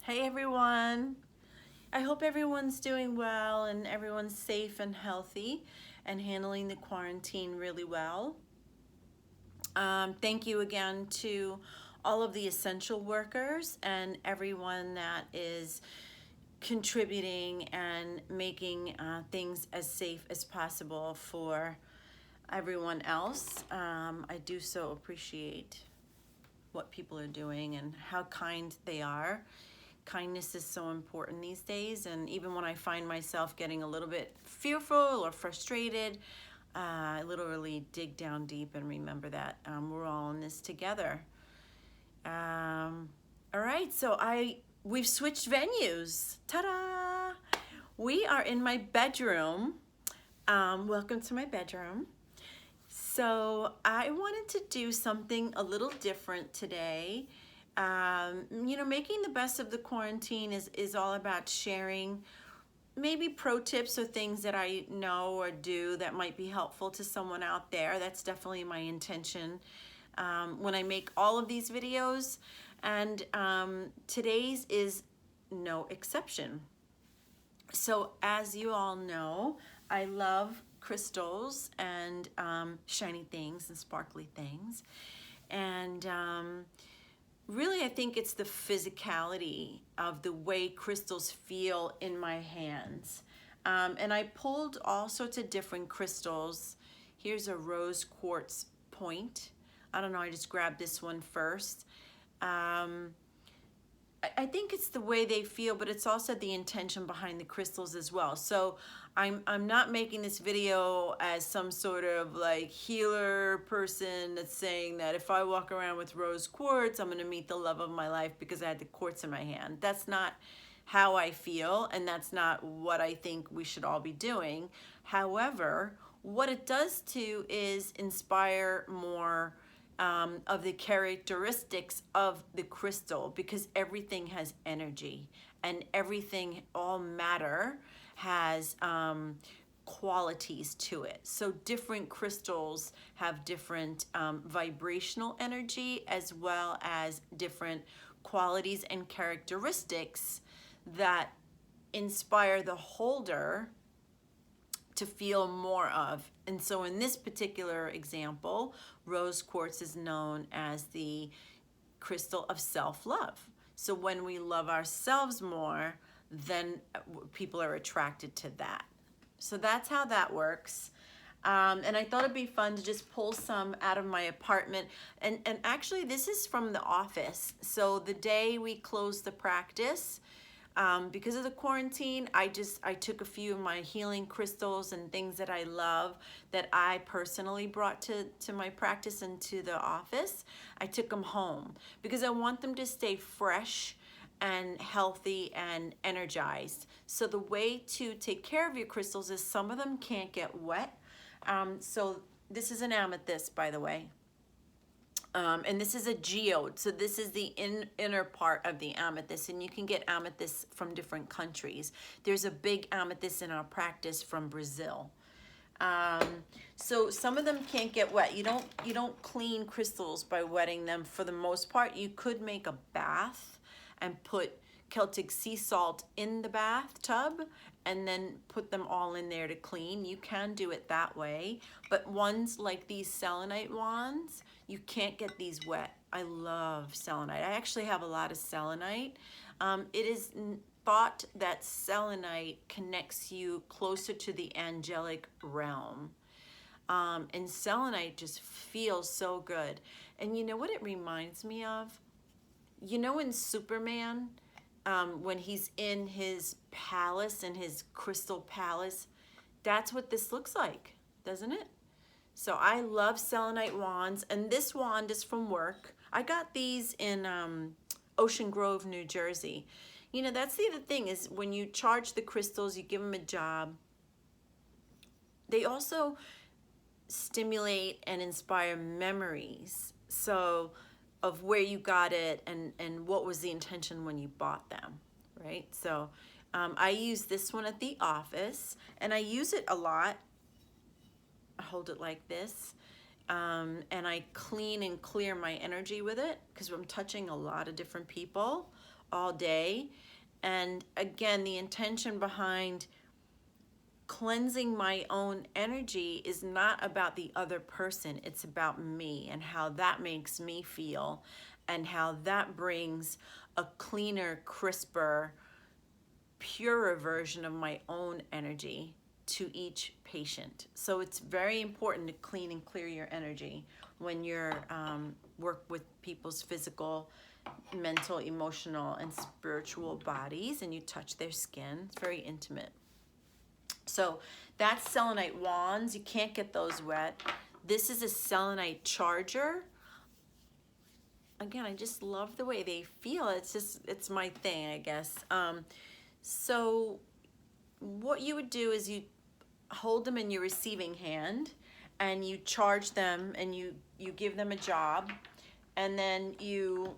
Hey everyone. I hope everyone's doing well and everyone's safe and healthy and handling the quarantine really well. Thank you again to all of the essential workers and everyone that is contributing and making things as safe as possible for everyone else. I do so appreciate what people are doing and how kind they are. Kindness is so important these days, and even when I find myself getting a little bit fearful or frustrated, I literally dig down deep and remember that we're all in this together. All right, so we've switched venues. Ta-da! We are in my bedroom. Welcome to my bedroom. So I wanted to do something a little different today. Making the best of the quarantine is all about sharing maybe pro tips or things that I know or do that might be helpful to someone out there. That's definitely my intention when I make all of these videos. And today's is no exception. So as you all know, I love crystals and shiny things and sparkly things. And really, I think it's the physicality of the way crystals feel in my hands. And I pulled all sorts of different crystals. Here's a rose quartz point. I don't know, I just grabbed this one first. I think it's the way they feel, but it's also the intention behind the crystals as well. So I'm not making this video as some sort of like healer person that's saying that if I walk around with rose quartz, I'm going to meet the love of my life because I had the quartz in my hand. That's not how I feel, and that's not what I think we should all be doing. However, what it does too is inspire more of the characteristics of the crystal, because everything has energy and everything, all matter, has qualities to it. So different crystals have different vibrational energy as well as different qualities and characteristics that inspire the holder to feel more of. And so in this particular example, rose quartz is known as the crystal of self-love. So when we love ourselves more, then people are attracted to that. So that's how that works. And I thought it'd be fun to just pull some out of my apartment. And actually, this is from the office. So the day we closed the practice, because of the quarantine, I took a few of my healing crystals and things that I love that I personally brought to my practice and to the office. I took them home because I want them to stay fresh and healthy and energized. So the way to take care of your crystals is some of them can't get wet. So this is an amethyst, by the way. And this is a geode, so this is the inner part of the amethyst, and you can get amethysts from different countries. There's a big amethyst in our practice from Brazil. So some of them can't get wet. You don't clean crystals by wetting them for the most part. You could make a bath and put Celtic sea salt in the bathtub and then put them all in there to clean. You can do it that way, but ones like these selenite wands, you can't get these wet. I love selenite. I actually have a lot of selenite. It is thought that selenite connects you closer to the angelic realm. And selenite just feels so good. And you know what it reminds me of? You know in Superman, when he's in his palace, in his crystal palace, that's what this looks like, doesn't it? So I love selenite wands, and this wand is from work. I got these in Ocean Grove, New Jersey. You know, that's the other thing, is when you charge the crystals, you give them a job. They also stimulate and inspire memories. So of where you got it and what was the intention when you bought them, right? So I use this one at the office, and I use it a lot. I hold it like this, and I clean and clear my energy with it because I'm touching a lot of different people all day. And again, the intention behind cleansing my own energy is not about the other person. It's about me and how that makes me feel and how that brings a cleaner, crisper, purer version of my own energy to each patient. So it's very important to clean and clear your energy when you're work with people's physical, mental, emotional, and spiritual bodies, and you touch their skin. It's very intimate. So that's selenite wands. You can't get those wet. This is a selenite charger. Again, I just love the way they feel. It's my thing, I guess. So what you would do is you hold them in your receiving hand and you charge them and you give them a job, and then you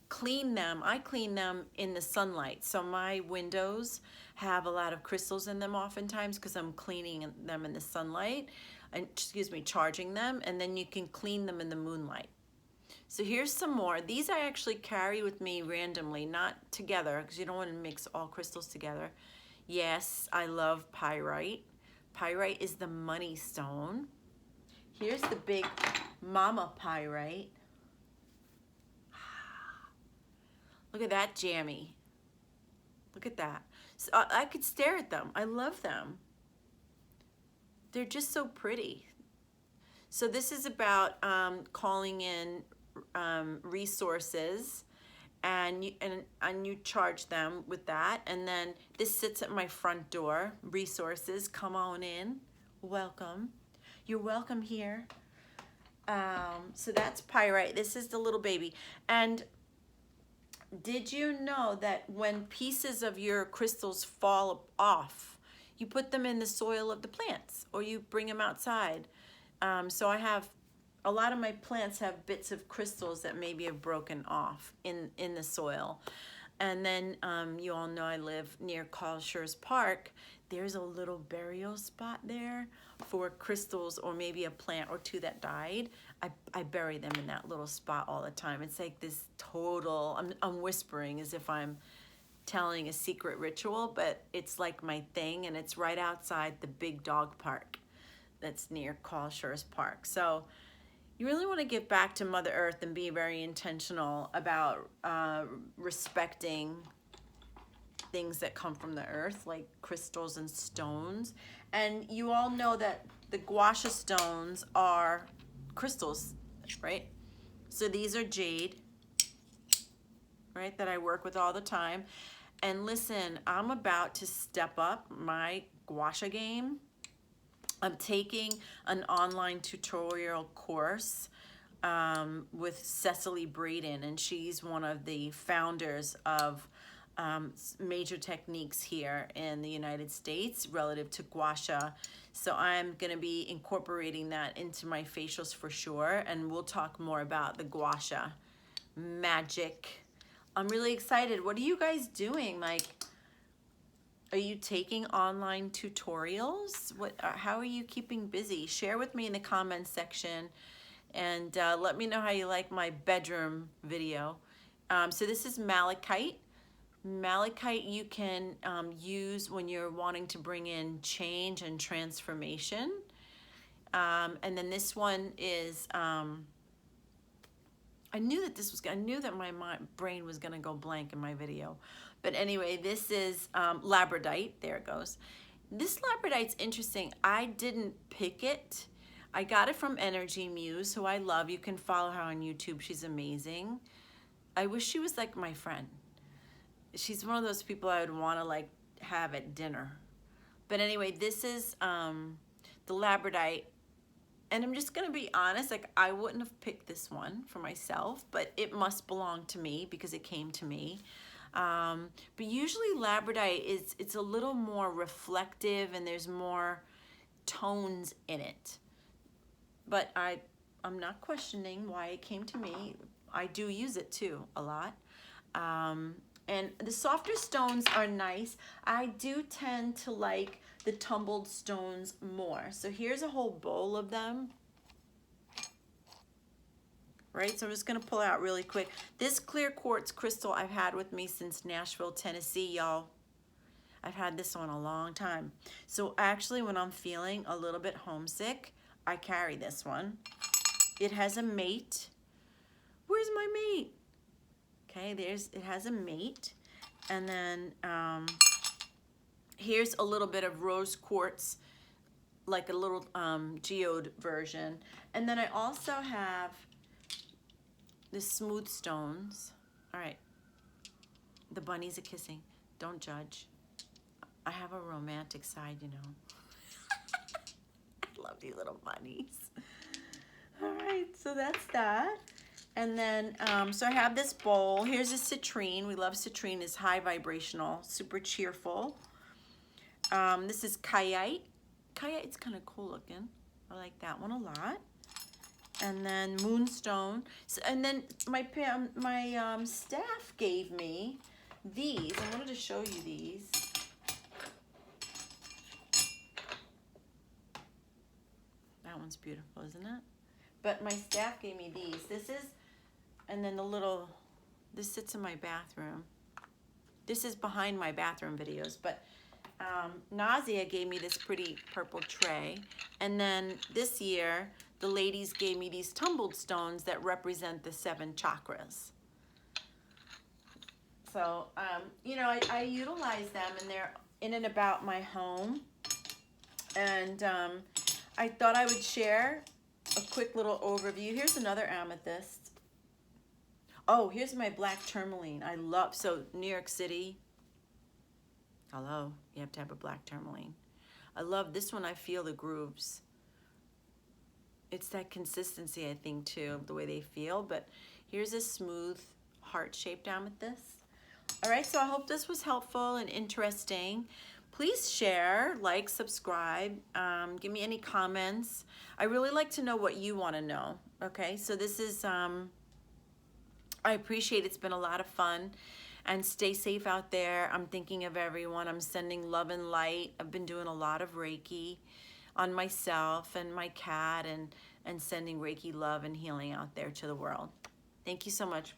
clean them. I clean them in the sunlight. So my windows have a lot of crystals in them oftentimes because I'm cleaning them in the sunlight, and excuse me, charging them, and then you can clean them in the moonlight. So here's some more. These I actually carry with me randomly, not together, because you don't want to mix all crystals together. Yes, I love pyrite. Pyrite is the money stone. Here's the big Mama Pyrite. Look at that jammy. Look at that. So I could stare at them. I love them. They're just so pretty. So this is about calling in resources, and you charge them with that, and then this sits at my front door. Resources, come on in, welcome. You're welcome here. So that's pyrite. This is the little baby. And did you know that when pieces of your crystals fall off, you put them in the soil of the plants, or you bring them outside? So I have, a lot of my plants have bits of crystals that maybe have broken off in the soil. And then you all know I live near Calshers Park. There's a little burial spot there for crystals, or maybe a plant or two that died. I bury them in that little spot all the time. It's like this total, I'm whispering as if I'm telling a secret ritual, but it's like my thing, and it's right outside the big dog park that's near Calshers Park. So you really want to get back to Mother Earth and be very intentional about respecting things that come from the earth, like crystals and stones. And you all know that the guasha stones are crystals, right? So these are jade, right, that I work with all the time. And listen, I'm about to step up my guasha game. I'm taking an online tutorial course with Cecily Braden, and she's one of the founders of major techniques here in the United States relative to guasha. So I'm going to be incorporating that into my facials for sure, and we'll talk more about the guasha magic. I'm really excited. What are you guys doing? Like, are you taking online tutorials? How are you keeping busy? Share with me in the comments section, and let me know how you like my bedroom video. So this is malachite. Malachite you can use when you're wanting to bring in change and transformation. And then this one is, I knew that my brain was gonna go blank in my video. But anyway, this is Labradorite. There it goes. This Labradorite's interesting. I didn't pick it. I got it from Energy Muse, who I love. You can follow her on YouTube. She's amazing. I wish she was like my friend. She's one of those people I would want to like have at dinner. But anyway, this is the Labradorite. And I'm just gonna be honest, like I wouldn't have picked this one for myself, but it must belong to me because it came to me. But usually Labradorite it's a little more reflective and there's more tones in it. But I'm not questioning why it came to me. I do use it too a lot. And the softer stones are nice. I do tend to like the tumbled stones more. So here's a whole bowl of them, right? So I'm just gonna pull out really quick. This clear quartz crystal I've had with me since Nashville, Tennessee, y'all. I've had this one a long time. So actually when I'm feeling a little bit homesick, I carry this one. It has a mate. Where's my mate? Okay, it has a mate. And then here's a little bit of rose quartz, like a little geode version. And then I also have the smooth stones. All right, the bunnies are kissing. Don't judge. I have a romantic side, you know. I love these little bunnies. All right, so that's that. And then, so I have this bowl. Here's a citrine. We love citrine. It's high vibrational, super cheerful. This is kayite. Kayite's kind of cool looking. I like that one a lot. And then moonstone. So, and then my staff gave me these. I wanted to show you these. That one's beautiful, isn't it? But my staff gave me these. This is, and then the little, this sits in my bathroom. This is behind my bathroom videos, but Nausea gave me this pretty purple tray. And then this year, the ladies gave me these tumbled stones that represent the 7 chakras. So, you know, I utilize them, and they're in and about my home. And I thought I would share a quick little overview. Here's another amethyst. Oh, here's my black tourmaline. I love, so New York City, hello, you have to have a black tourmaline. I love this one. I feel the grooves. It's that consistency, I think, too, of the way they feel. But here's a smooth heart-shaped amethyst. All right, so I hope this was helpful and interesting. Please share, like, subscribe, give me any comments. I really like to know what you want to know, okay? So this is, I appreciate it. It's been a lot of fun. And stay safe out there. I'm thinking of everyone. I'm sending love and light. I've been doing a lot of Reiki on myself and my cat, and sending Reiki love and healing out there to the world. Thank you so much.